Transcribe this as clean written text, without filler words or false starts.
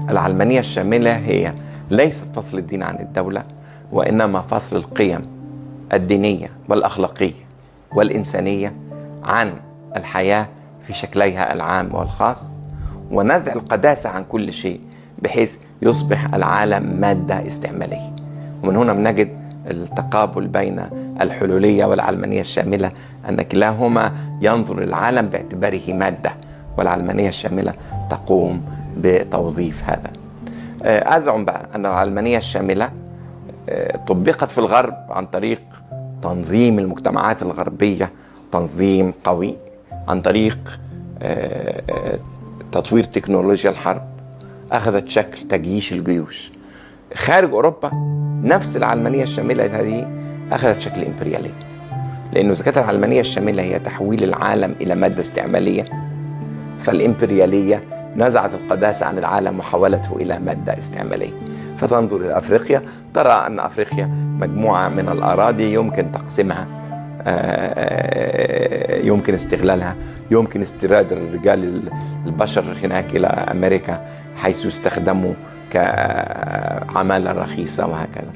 العلمانية الشاملة هي ليست فصل الدين عن الدولة، وإنما فصل القيم الدينية والأخلاقية والإنسانية عن الحياة في شكليها العام والخاص، ونزع القداسة عن كل شيء بحيث يصبح العالم مادة استعمالية. ومن هنا بنجد التقابل بين الحلولية والعلمانية الشاملة، أن كلاهما ينظر العالم باعتباره مادة، والعلمانية الشاملة تقوم بتوظيف هذا. أزعم بقى أن العلمانية الشاملة طبقت في الغرب عن طريق تنظيم المجتمعات الغربية تنظيم قوي، عن طريق تطوير تكنولوجيا الحرب، أخذت شكل تجييش الجيوش. خارج أوروبا نفس العلمانية الشاملة هذه أخذت شكل إمبريالي، لأنه إذا كانت العلمانية الشاملة هي تحويل العالم إلى مادة استعمالية، فالإمبريالية نزعت القداسة عن العالم وحولته إلى مادة استعمالية. فتنظر إلى أفريقيا ترى أن أفريقيا مجموعة من الأراضي يمكن تقسيمها، يمكن استغلالها، يمكن استيراد الرجال البشر هناك إلى أمريكا حيث يستخدموا كعمالة رخيصة وهكذا.